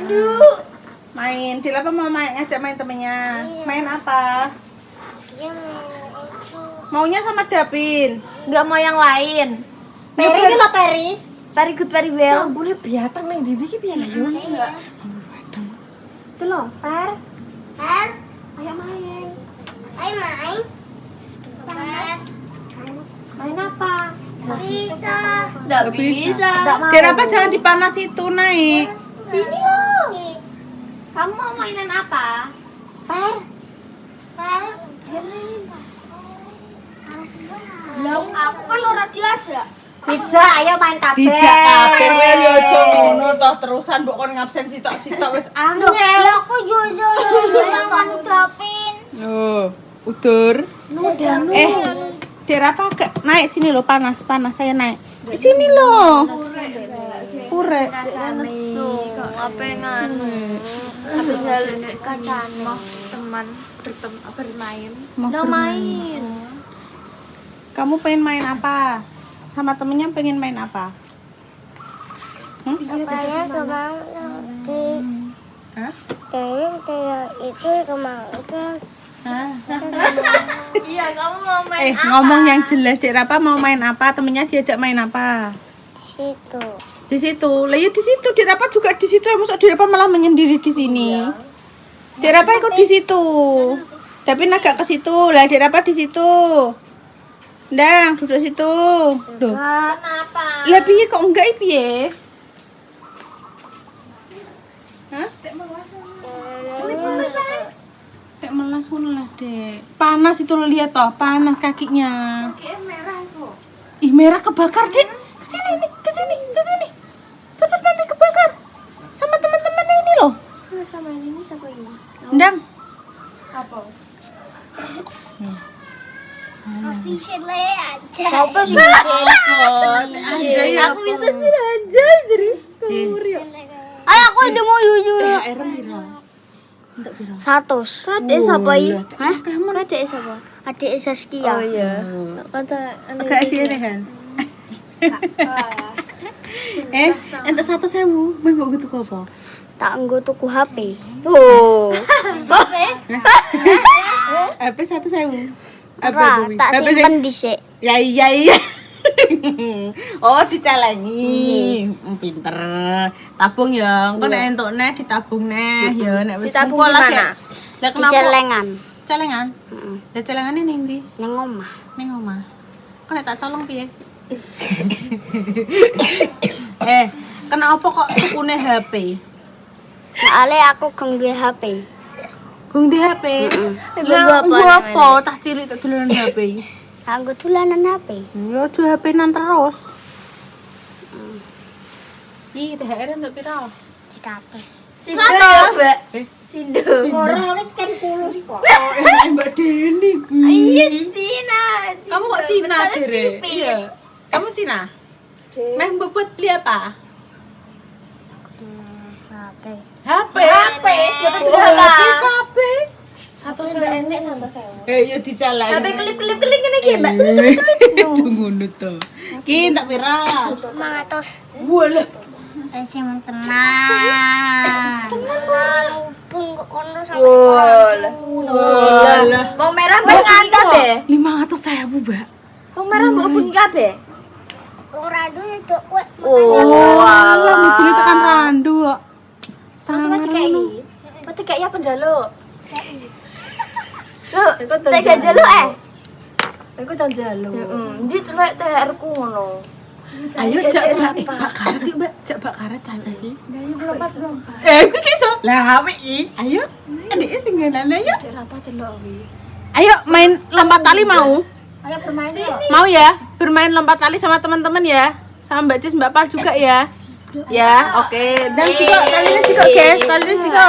Aduh. Main. Dilapa mau ngajak main temennya. Main apa? Dia mau itu. Maunya sama Davin. Enggak mau yang lain. Peri ini lah Peri. Very good, very well. Boleh biatang nang ndi iki piye lah yo. Itu loh, Per. Per, Ayo main. ayo main. Panas. Main apa? Bisa. Enggak bisa. Kenapa jangan dipanas itu naik? Sini loh. Kamu mau mainan apa? Per. Per. Ayo main. Lah, aku kan ora diajak. Dijak, ayo main kabeh. Dijak kabeh kowe yo aja ngono toh terusan mbok kon ngabsen sitok-sitok wis angel. Lah aku jojo jangan Davin. Loh, udur. Dek apa naik sini loh panas saya naik. Di sini loh. Pure. Nesu, apa nganu? Apa jalan kacane? Teman bermain. Mau main. Kamu pengen main apa? Sama temennya pengen main apa? Papanya kemana? Hah? Kayak itu kemana? Hah? Iya, kamu mau main apa? Ngomong yang jelas, Dek Rapa mau main apa? Temennya diajak main apa? Situ. Di situ. Lah ya di situ, Dek Rapa juga di situ. Masa Dek Rapa malah menyendiri di sini? Dek Rapa ikut di situ. Tapi agak ke situ. Lah Dek Rapa di situ. Ndang, duduk situ. Duh. Kenapa? Lah piye kok enggak piye? Hah? Kayak melas ngono lah, Dek. Panas itu lo lihat toh, panas kakinya. Kayak merah kok. Ih, merah kebakar, Dek. Kesini nih, kesini. Cepet nanti kebakar. Sama teman-temannya ini loh. Sama ini siapa ini? Ndang. Apa? Official aja. Siapa sih? Aku bisa aja jadi kurio. Ayo aku udah mau jujur. Airem piro? Entek piro? 100. Kadek siapa ini? Hah? Kamu Kadek siapa? Adik Saskia. Oh iya. Kata agak dia kan. Entek 100.000, mau mbok gitu apa? Tak nggo tuku HP. Tuh. HP 1.000. Ora, tak simpen dhisik. Ya iya. Oh, dicalengi. Pinter. Tabung ya. Engko nek entuk neh ditabung neh ya nek wis Ditabung kumpul di lah, mana? Dek. Lah Di kenapa? celengan. Celengan. Heeh. Lah celengane ning ndi? Ning omah. Ning omah. Kok nek tak colong piye? Kena apa kok tukune HP? Soale aku geng duwe HP. Gung di HP. Lah, Lah apa tah cilik tak dolanan HP? Aku dolanan HP. Ya aja HP-nan terus. Iki THR entuk piro? 100. Mbak. Eh, Cindo. Ora wis kan kulus kok. oh Mbak Deni kuwi. Iya, Cina. Kamu kok Cina jere? Iya. Kamu Cina? Meh mbok buat beli apa? HP. HP. HP. Satu enek sama saya. Yo dicalan. Tapi klip-klip ngene iki, Mbak. Ngono to. Ki tak pira? 500. Walah. Tenan. Tenan pun kok kono sampe Walah. Walah. Bawang merah mbak ngantap deh. 500.000, Mbak. Bawang merah mbak bunyi kabeh. ora duwe dok kowe. Oh, Walah, mudune tekan randu kok. Terus apa dikei? Kok dikei apa njaluk? Lu, tak gajah lu Aku tak njaluk. Ndi lek THR ku ngono. Ayo jak Mbak Karet yuk, Mbak. Jak Mbak Karet cacahe. Kuwi ki iso. Lah iki. Ayo. Adike sing ngenane ayo. Dek rapat delok wi. Ayo main lompat tali mau. Ayo bermain yuk. Mau ya? Bermain lompat tali sama teman-teman ya. Sama Mbak Cis, Mbak Pal juga ya. Ya, oke. Dan juga talinya juga, guys. Talinya juga.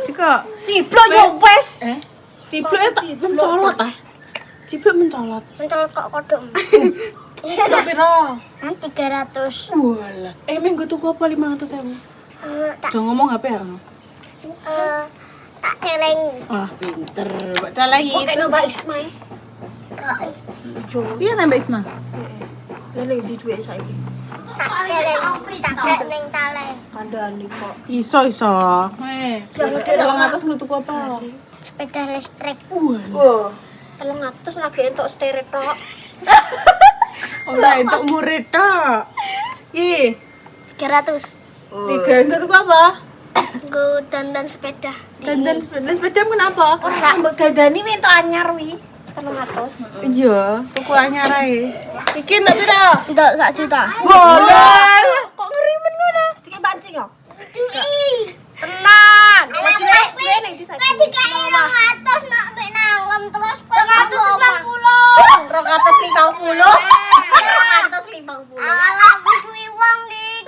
Juga. Ciplok yo wes. Cipluk itu mencolot ah. Cipluk mencolot. Mencolot kok kodok. Tak piro? 300. Walah. Minggu tuku apa 500.000? Tak Jangan ngomong HP ya. tak celengi. Wah, pinter. Mbak Calengi Kok itu. kena Mbak Isma. Kok Iya, Mbak Isma. Lele di duwe saiki. Tak kelek ning taleh. Kandhane kok. Iso. Tolong atas tuku apa? Sepeda listrik. Wah. 300 lagi entuk steret tok. Ora entuk murid tok. Iki 300. tiga entuk tuku apa? Nggo dandan sepeda. Dandan sepeda kenapa? Ora sambut dandani wi entuk anyar wi. 300. Iya, tuku anyar ae. Iki entuk pira? Entuk 1 juta. Boleh. Kok ngerimen ngono? Dike pancing kok. Duit. Tenang. Duwe ning di saiki. Dikai 200 nak mbek nangem terus 250. 250. Alah duit wong di.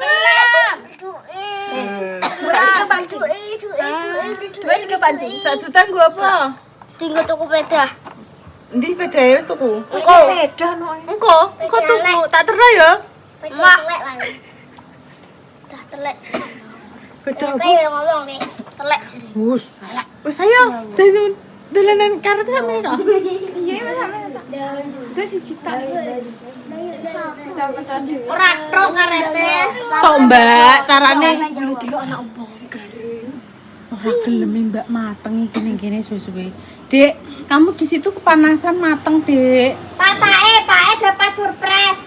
Duit. Dike pancing. Duwe dike pancing. 1 juta nggo apa? Tinggal tuku sepeda. Endi sepeda wis tuku? Engko sepeda no. Engko tuku, tak terah ya. Sepeda telek lagi. Dah telek. Sepeda apa? Kayak ngomong nih, telek jadi. Wis ayo. Dolanan karet sampe to. Ora truk karete. Tok Mbak, carane Dulu anak opo garing. ora gelem Mbak mateng iki ning kene suwe-suwe. Dek, kamu di situ kepanasan mateng, Dek. Pake dapat surprise.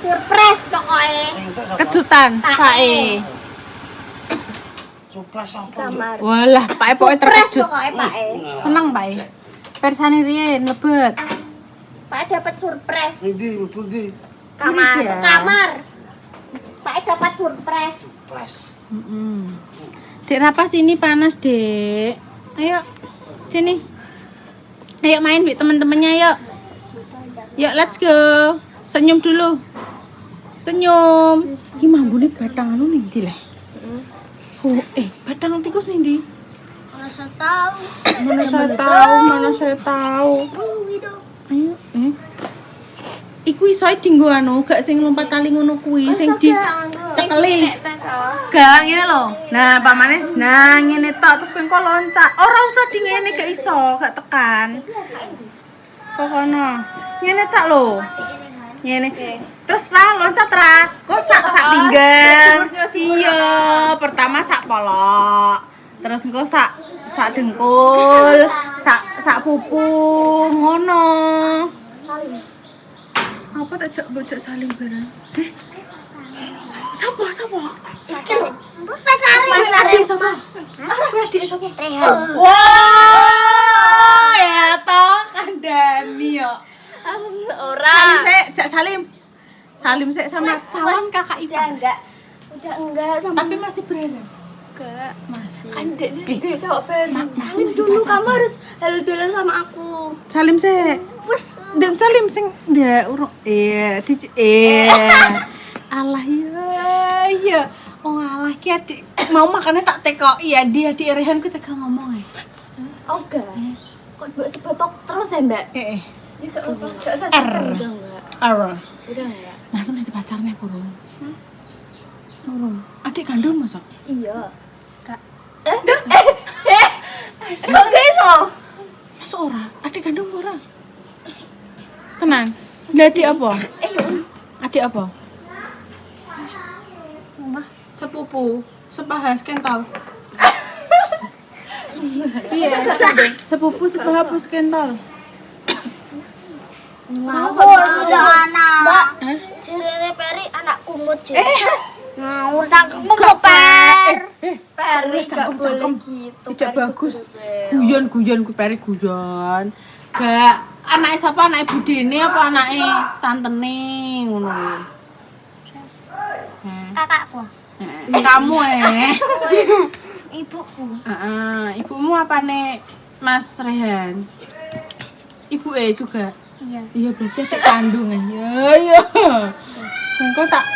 Surprise pokoknya. Kejutan, Pae. Surprise apa? Kamar. Walah, Pae pokoke terkejut. Pokoknya Pake. Seneng, Pae. Persane riyen lebet. Pake dapat surprise. Ini mlebu ndi? Kamar. Ini dia. Kamar. Pake dapat surprise. Surprise. Dek Rapa sini panas, Dek. Ayo. Sini. Ayo main Bi teman-temannya, yuk. Yuk, let's go. Senyum dulu. Senyum. Iki mambune batang anu ning ndi le? Oh, batang tikus ning ndi? Rasa tahu. Mana saya tahu. Gitu. Ayo, Iku iso dienggo anu, gak sing lompat tali ngono kuwi, sing di cekeli. Gak ngene lho. Nah, pamane ngene tok terus kowe engko loncat. Ora usah di ngene gak iso, gak tekan. Kok kono. Ngene tak lho. Ngene. Terus lah loncat ra. Kok sak pinggang. Iya, pertama sak polok. Terus engko sak dengkul, sak pupung ngono. Apa tak bocok saling bareng? Sapa? Adik sapa? Adik sapa? Wah, ya toh kandani yo. Ora. Salim. Salim sik sama calon kakak Ipa. Udah enggak sama. Tapi masih berani. Enggak. Masih. Kan deknya sedih cowok baru. Salim dulu, kamu harus halal sama aku. Salim sik. Wes. Ndang salim sing ndak urung. Allah ya. Oh alah ki adik mau makannya tak tekoki ya dia di Rehan ku tega ngomong ya. Oke. Kok mbok sebetok terus ya, Mbak? Heeh. Ya enggak usah. R. Udah enggak. Udah enggak. masa mesti pacarnya burung. Burung. Adik kandung masa? Iya. Kak. Kok gitu? Masa ora? Adik kandung ora? Tenan. Lah adik apa? Adik apa? Sepupu, sepahas kental. Iya, sepupu sepahapus kental. Ngawur udah anak. Mbak, Hah? Cirere Peri anak kumut sih. Ngawur cangkemmu kok Peri gak boleh gitu. Tidak bagus. Guyon ku Peri guyon. Gak anake sapa? Anake budene apa anake tantene ngono. Kakakku. Kamu Ibuku. Ibumu apa nek Mas Rehan? Ibu juga. Iya. Iya berarti adik kandung ya. Engko tak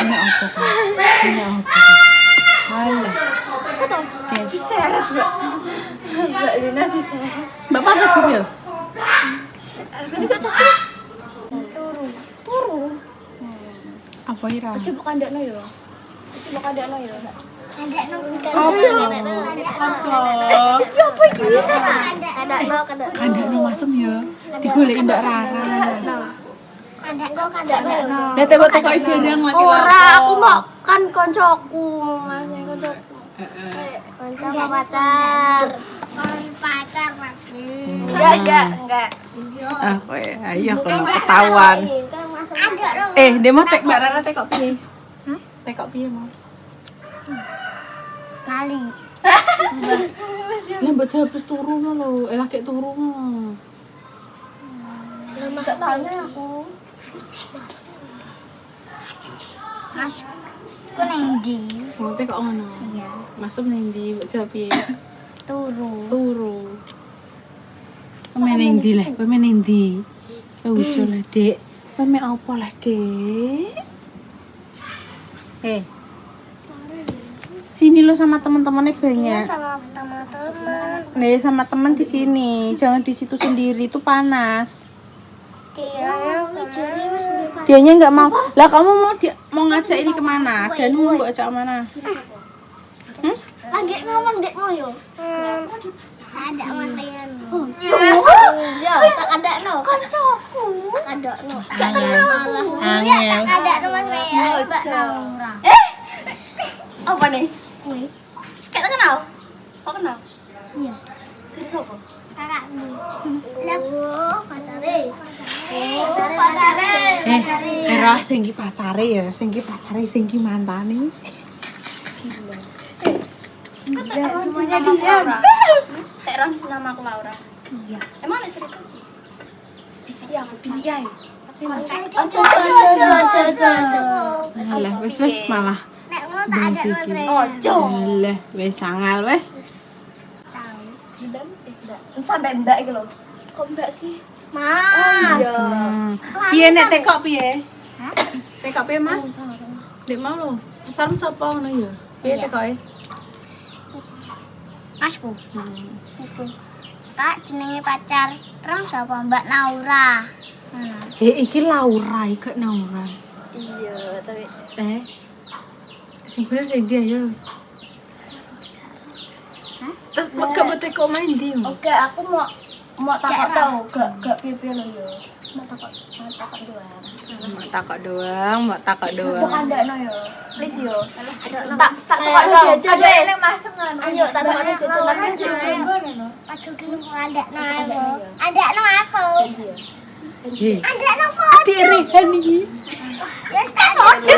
ini apa kok? Ini apa? Halah. Diseret, Mbak. Mbak Lina diseret. Mbak panas gitu ya? Ini kok sakit? Turu. Apa ira? Coba kandakno ya. Kandakno. Kandakno. Apa? Apa iki? Kandakno. Kandakno masem ya. Digoleki Mbak Rara. Kandakno. Lah teko-tekoki barang lagi Ora, aku mau kan koncoku, Mas, koncoku. Heeh. Konco apa pacar? Pacar, Mas. Enggak. Ah, kowe ayo kono ketahuan. Dia mau tek Mbak Rara tekok piye? Tekok piye mau? Lali. Lah mbok jawab wis turu lho, lagi turu. Enggak tanya aku. Mas, ku nang ndi? Mau tekok ngono. Iya. Masuk ning ndi? Mbok jawab piye? Turu. Pemain ning ndi leh? Pemain ning ndi? Ujo lah, Dek. Pemain apa lah, Dek? Sini lo sama teman-temannya banyak. Sama teman-teman. Nih sama teman di sini, jangan di situ sendiri, itu panas. Dianya nggak mau. Lah kamu mau ngajak ini kemana? Dan mau ajak kemana? Lagi ngomong dekmu yo. Ada mantean. Tak ada no. Kancoku. Tak ada no. Gak kenal aku. Angel. Tak ada no mantean. Mbak Naura. Apa nih? Kayak kenal? Kok kenal? Iya. Dari siapa? Kakakmu. Lah Bu, pacare. Era sing iki pacare ya, sing iki mantane. Semuanya dia. Teron nama aku Laura. Iya. Emang ada cerita? Bisik ya. Tapi Alah, wis malah. Nek mau tak ada no mantean. Ojo. Alah, wis sangal wis. Mbak, enggak. Sampai mbak iki lho. Kok mbak sih? Mas. Piye nek tekok piye? Hah? Tekok piye, Mas? Dek mau lho. Pacarmu sapa ngono ya? Piye tekoke? Masku. Iku. Kak jenenge pacar terus sapa Mbak Naura. Iki Laura, iki Naura. Iya, tapi Sing bener sing dia ya. Terus gak teko main ndi? oke, aku mau takut tahu, gak piye-piye lho ya. Mau takut doang. Mau takok doang. Ojo kandakno ya. Please yo. Tak takokno jajan nek masem ngono. Ayo tak takokno jajan tapi jajan ngono. Aduh ki andakno aku. Andakno aku. Nggih. Andakno foto. Dirihan iki. Wis tak foto.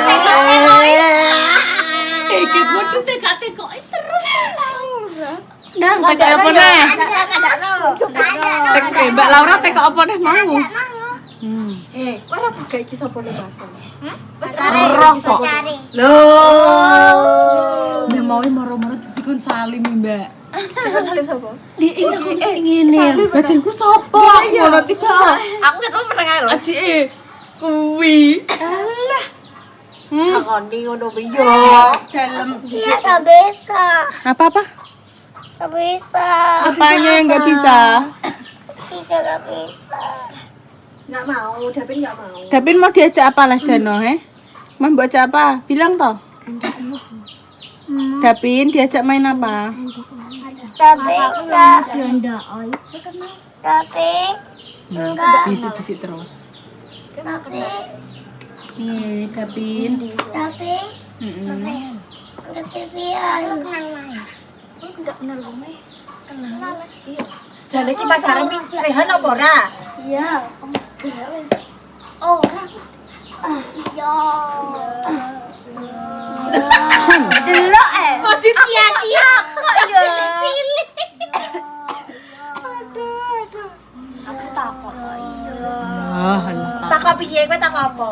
Iki foto tekok terus Laura. Ndang tekok apa neh? Andakno. Tekok Mbak Laura tekok apa neh mau? Kowe ora buka iki sapa nek masem? Rokok. Cari. Loh. Mbak mau moro-moro dikon salim Mbak. Salim sapa? Di ini aku ngene. Batinku sapa? Ngono tiba. Aku ketemu penengah lho. Adike kuwi. Alah. Sakoni ngono piye? Dalam. Iya tak bisa. Apa-apa? Tak bisa. Apanya yang nggak bisa? Tidak tak bisa. Enggak mau, Davin enggak mau. Davin mau diajak apa lah Jano, Mau baca apa? Bilang toh. Davin diajak main apa? Tak bisa. Tapi Bisik-bisik terus. tapi Nih, Davin. tapi kepian. Enggak kenal gue. Kenal. Iya. Jane iki pasare Rehan apa ora? Iya. Oh, iya. Delok Kok ditia-tia kok ya? Aku takut. Oh, Takok piye kowe takok apa?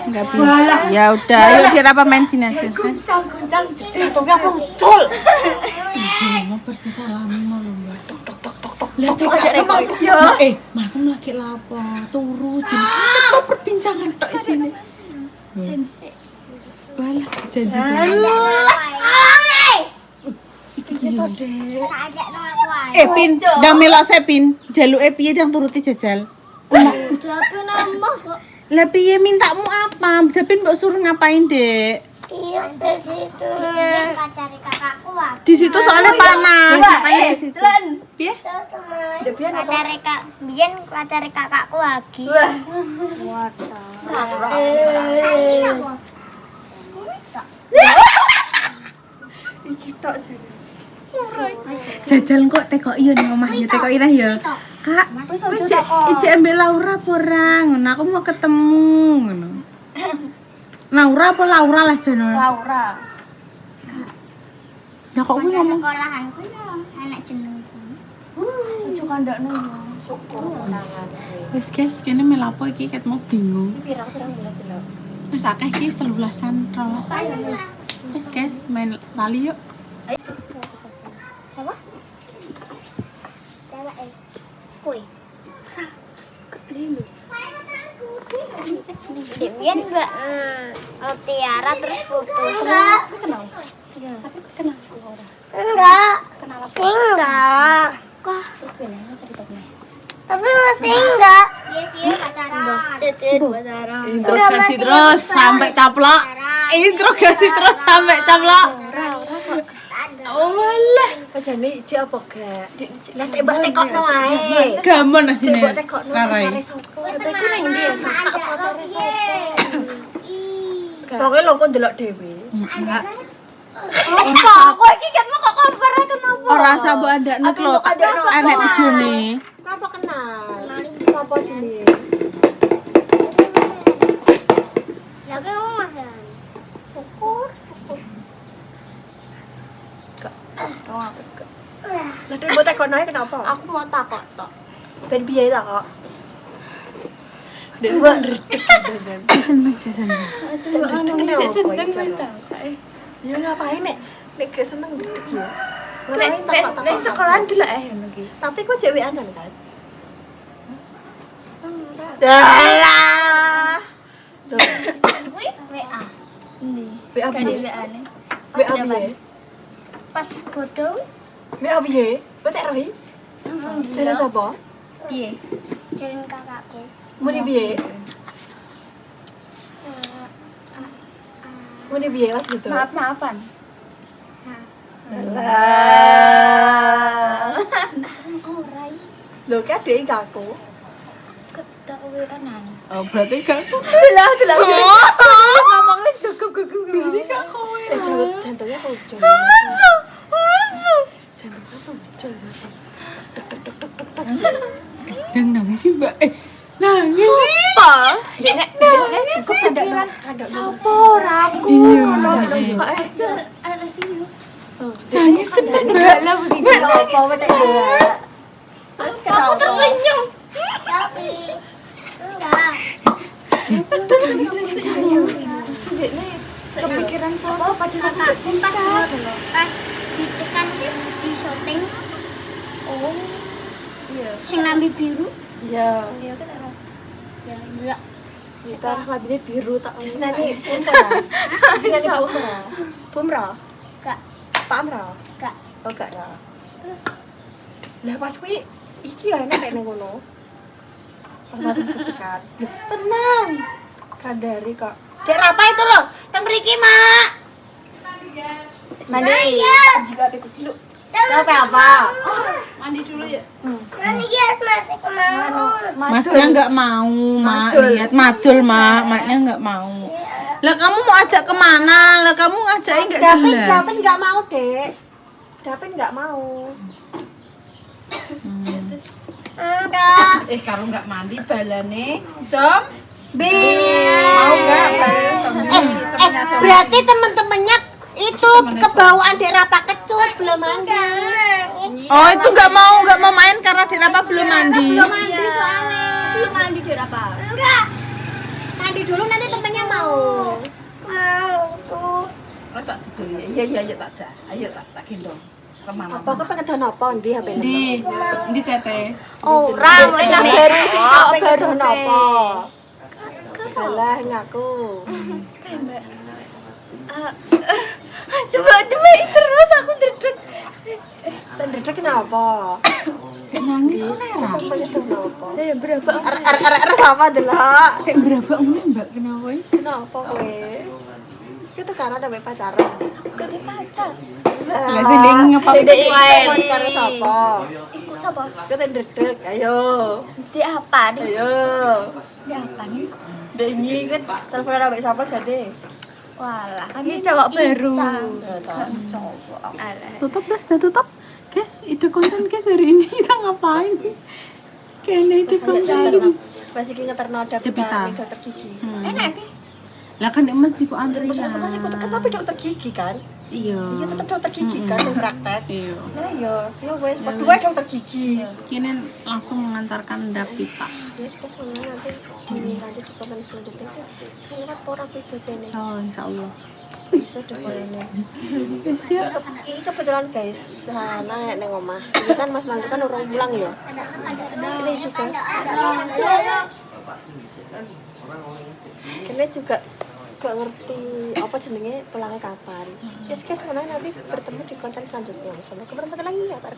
enggak bisa. Ya udah, ayo kita apa main sini aja. Guncang jedhe. Jatuhnya muncul. Mau berarti salami mau Mbak. Tok tok tok tok tok. Lah tekok yo. Masem lagi lapo? Turu jadi kita perbincangan tok isine. Balah janji. Pin, ndang melok se Pin. Jaluke piye ndang turuti jajal? Tapi nambah kok. Lah piye mintamu apa? Japin mbok suruh ngapain, Dek? Iya, di situ. Biyen pacare kakakku Wagi. Di situ soalnya panas. Makanya di situ. Piye? Biyen pacare kakakku Wagi. Iki tok jajal kok tekok iya ning omahnya tekok irah ya. Kak, Wis kowe aja cek takon. ijek ambil Laura apa ora ngono. Aku mau ketemu ngono. Laura apa Laura lah jono. Laura. Ya kok kuwi ngomong Sekolahanku ya anak jenengku. Ojo kandakno yo. wis guys, kene melapo iki ket mau bingung. Pirang-pirang bulan. Wis akeh iki 13-an, 12. Wis guys, main lali yuk. Siapa? Kue. Biyen Mbak Tiara terus putus. Enggak. Enggak. Kok? Tapi masih enggak. Iya, Cie, pacaran. Interogasi terus sampai caplok. Interogasi terus sampai caplok. Oh malah. Pajane iki apa gak? Lah nek mbak tekokno ae. Gamon asine. Mbak tekokno Rarai. pacare sapa? Tapi ning ndi? Kakak pacare sapa? Pokoke lho kok ndelok dhewe. Apa? Kok iki ketmu kok kompar kenapa? Ora sabo andakno Aku lho. mau kandakno. Enek videone. Kok apa kenal? Sapa jenenge? Lah kamu masih. Oh, aku suka. Lah nek mbok tekokno ae kenapa? Aku mau takok tok. Ben piye ta kok? Coba Seneng seneng. coba anu Kenapa sik seneng iki, wis Cak? tau. Ya ngapain nek gak seneng ndek ya. Nek sekolahan delok ngono iki. Tapi kok cewek anan kan? Alah. Kuwi WA. Endi? WA Gak piye? di WA-ne. WA piye? Pas bodoh. WA piye? Kok tak rohi? Jare sapa? Piye? Jalan kakakku. Muni piye? Muni piye Mas gitu? Maaf-maafan. Alah. Ora iki. Lho kan dhek iki aku. Ketak WA-nan. Oh, berarti gak Delok ngomong wis gugup-gugup. berarti gak kowe. Jantungnya pucung. Jantungnya pucung. Dang nangis sih, Mbak. Nangis sih. Apa? Nek kok pikiran sapa ora aku. Iya, Kok iya. aja ana ciyo. Nangis tenan, Mbak. Lah begini. Kenapa wetek ya? Aku tersenyum. Tapi enggak. Kepikiran sapa padahal aku Kakakku pas dicekan di syuting Oh. Iya. sing nambi biru. Iya. Iya kan ora. Ya enggak. Kita rambutnya biru tak Sinane Umrah. Sinane Umrah. Umrah. Enggak. Pak Amrah. Enggak. Oh gak ya. Terus lah pas kuwi iki ya enak nek ngono. Pas masuk kecekat. Tenang. Kandari kok. Dek Rapa itu loh, teng mriki, Mak. mandi. Juga aku dulu. Apa apa? Mandi dulu ya. Iya, masih mau. Masnya nggak mau, Mak. Madul. Lihat madul, Mak. Maknya nggak mau. Lah kamu mau ajak kemana? Lah kamu ngajakin nggak Dapin jelas. Dapin nggak mau, Dek. Dapin nggak mau. Enggak. Kalau nggak mandi balane, Som. Mau nggak? Berarti temen-temennya itu kebawaan Dek Rapa kecut belum mandi. Oh, itu nggak mau main karena Dirapa belum mandi. Belum mandi soalnya. Belum mandi dia apa? Enggak. Mandi dulu nanti temennya mau. Oh, tak tidur ya. Iya, tak ja. Ayo tak gendong. Kemana? Apa kok pengen dono apa ndi HP Di CT. Ora, mau nang baru sih kok pengen baru dono apa? Alah ngaku. Coba terus aku dredeg. Tendrek kenapa? Nangis kok Nera? Pengen dono apa? Ya berapa? Sama delok. Kayak berapa umurnya Mbak kenapa? Kenapa kowe? Itu karena ada pacaran. Gak ada pacar. Lah sing ngapa Dek iki? telepon karo sapa? Ikut siapa? Kita ndredeg, ayo. Di apa nih? Ayo. Di apa nih? Dek ini kan telepon ambek sapa jade? Walah, kan ini cowok baru. Ya toh. Kan cowok. Alah. Tutup guys, udah tutup. Guys, ide konten guys hari ini kita ngapain? Kayaknya ide konten. Masih ki ngeterno ada Jepitan. dokter gigi. Enak nih. Lah kan di masjid ku antri. Masih kudu tapi dokter gigi kan? Iya. Iya tetep dokter gigi kan yang praktek. Iya. Nah ya wes berdua dokter gigi. Kini langsung mengantarkan Davita. Ya suka semuanya nanti dilanjut di komen selanjutnya. Saya lewat pora kuwi bojone. So, insyaallah. Bisa dibolehnya. Siap. Ini kebetulan guys, sana neng omah. Ini kan Mas Mangku kan urung pulang ya. Ini juga. Kene juga gak ngerti apa jenenge pulangnya kapan. Ya guys, nanti bertemu di konten selanjutnya. Sampai ketemu lagi ya, Pak.